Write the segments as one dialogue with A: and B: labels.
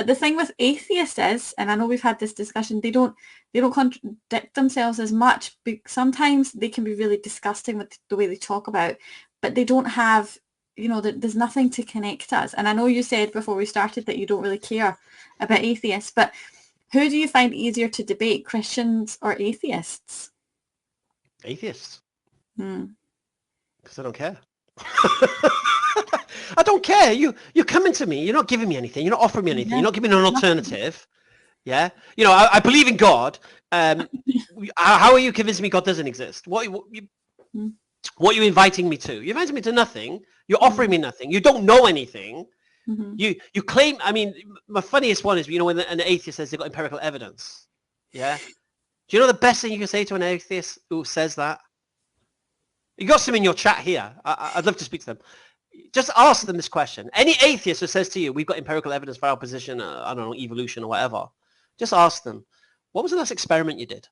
A: But the thing with atheists is, and I know we've had this discussion, they don't contradict themselves as much. Sometimes they can be really disgusting with the way they talk about, but they don't have, there's nothing to connect us. And I know you said before we started that you don't really care about atheists, but who do you find easier to debate, Christians or atheists?
B: Atheists. Because I don't care. I don't care. You're coming to me. You're not giving me anything. You're not offering me anything. You're not giving me an alternative. Yeah. I believe in God. How are you convincing me God doesn't exist? What are you inviting me to? You're inviting me to nothing. You're offering me nothing. You don't know anything. You claim, my funniest one is, when an atheist says they've got empirical evidence. Yeah. Do you know the best thing you can say to an atheist who says that? You got some in your chat here. I'd love to speak to them. Just ask them this question. Any atheist who says to you, we've got empirical evidence for our position, I don't know, evolution or whatever, just ask them, what was the last experiment you did?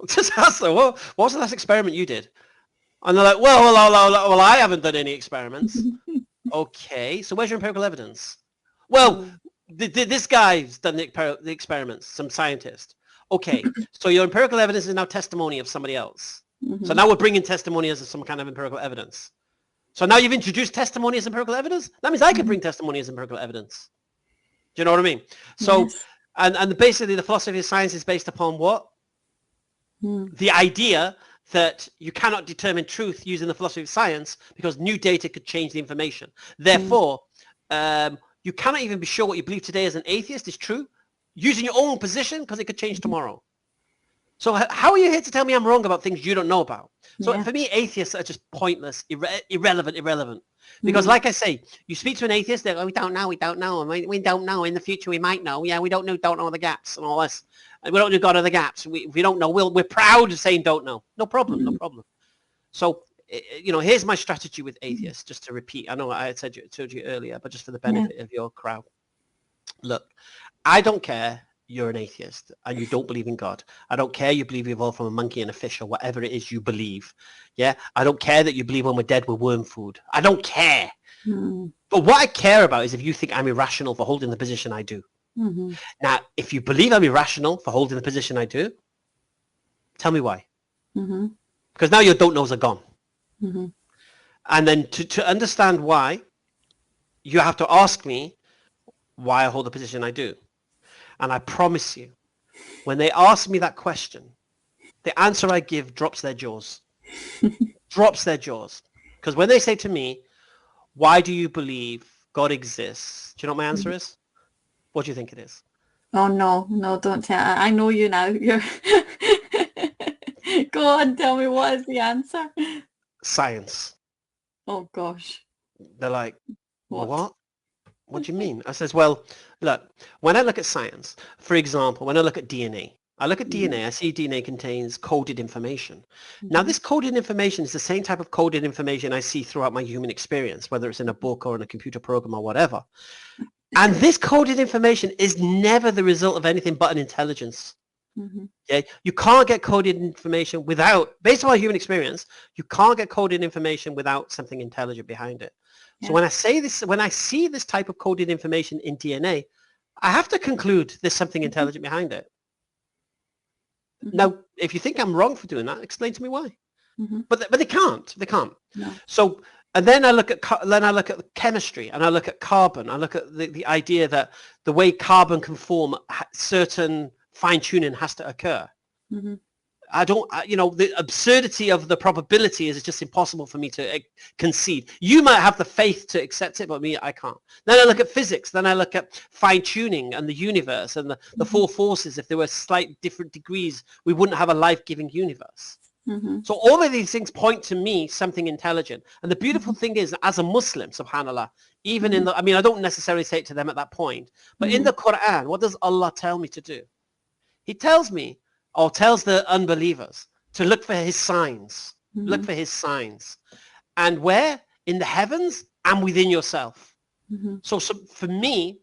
B: Just ask them, what was the last experiment you did? And they're like, well, I haven't done any experiments. Okay, so where's your empirical evidence? Well, this guy's done the experiments, some scientist. Okay, so your empirical evidence is now testimony of somebody else. So now we're bringing testimony as some kind of empirical evidence. So now you've introduced testimony as empirical evidence? That means I can bring testimony as empirical evidence. Do you know what I mean? So, yes. And basically the philosophy of science is based upon what? The idea that you cannot determine truth using the philosophy of science because new data could change the information. Therefore, you cannot even be sure what you believe today as an atheist is true using your own position because it could change tomorrow. So how are you here to tell me I'm wrong about things you don't know about? So for me, atheists are just pointless, irrelevant. Because like I say, you speak to an atheist, they're like, we don't know, and we don't know, in the future we might know. Yeah, we don't know the gaps and all this. And we don't know God of the gaps. We don't know. We're proud of saying don't know. No problem. So, here's my strategy with atheists, just to repeat. I know I had told you earlier, but just for the benefit of your crowd. Look, I don't care you're an atheist and you don't believe in God. I don't care you believe we evolved from a monkey and a fish or whatever it is you believe. Yeah. I don't care that you believe when we're dead we're worm food. I don't care. But what I care about is if you think I'm irrational for holding the position I do. Now, if you believe I'm irrational for holding the position I do, tell me why. Because now your don't knows are gone. And then to understand why, you have to ask me why I hold the position I do. And I promise you, when they ask me that question, the answer I give drops their jaws. Drops their jaws. Because when they say to me, why do you believe God exists? Do you know what my answer is? What do you think it is?
A: Oh, no, don't tell. I know you now. Go on, tell me, what is the answer?
B: Science.
A: Oh, gosh.
B: They're like, what? What do you mean? I says, well, look, when I look at science, for example, when I look at DNA, I see DNA contains coded information. Now, this coded information is the same type of coded information I see throughout my human experience, whether it's in a book or in a computer program or whatever. And this coded information is never the result of anything but an intelligence. Yeah, you can't get coded information based on my human experience, you can't get coded information without something intelligent behind it. So when I see this type of coded information in DNA, I have to conclude there's something intelligent behind it. Now, if you think I'm wrong for doing that, explain to me why. But they can't. No. So, and then I look at chemistry, and I look at carbon. I look at the idea that the way carbon can form, certain fine tuning has to occur. The absurdity of the probability is just impossible for me to concede. You might have the faith to accept it, but me, I can't. Then I look at physics. Then I look at fine tuning and the universe and the four forces. If there were slight different degrees, we wouldn't have a life-giving universe. So all of these things point to me something intelligent. And the beautiful thing is, as a Muslim, subhanAllah, even I don't necessarily say it to them at that point, but in the Quran, what does Allah tell me to do? He tells me, or tells the unbelievers, to look for his signs. Look for his signs. And where? In the heavens and within yourself. So for me,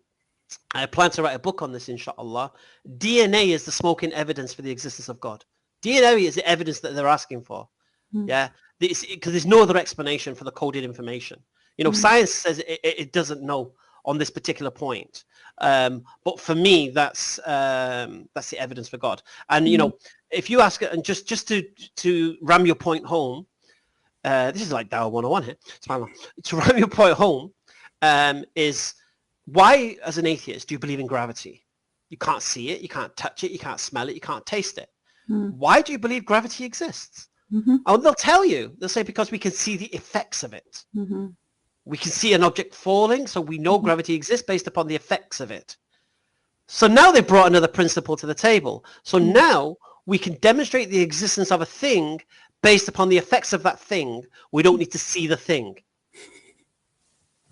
B: I plan to write a book on this, inshallah. DNA is the smoking evidence for the existence of God. DNA is the evidence that they're asking for. Yeah, because there's no other explanation for the coded information. Science says it doesn't know on this particular point. But for me, that's the evidence for God. And you know, if you ask, and just to ram your point home, this is like Dow 101 here. To ram your point home, is why, as an atheist, do you believe in gravity? You can't see it, you can't touch it, you can't smell it, you can't taste it. Why do you believe gravity exists? And they'll tell you. They'll say because we can see the effects of it. We can see an object falling, so we know gravity exists based upon the effects of it. So now they brought another principle to the table. So now we can demonstrate the existence of a thing based upon the effects of that thing. We don't need to see the thing.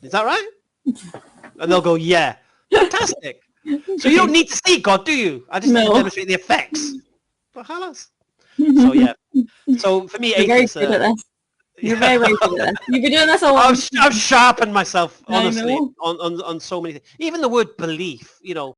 B: Is that right? And they'll go, yeah, fantastic. So you don't need to see God, do you? I just need to demonstrate the effects. But halas. So yeah. So for me, atheists.
A: You're very good at this. You've been doing this a lot.
B: I've sharpened myself, honestly, on so many things. Even the word belief, you know,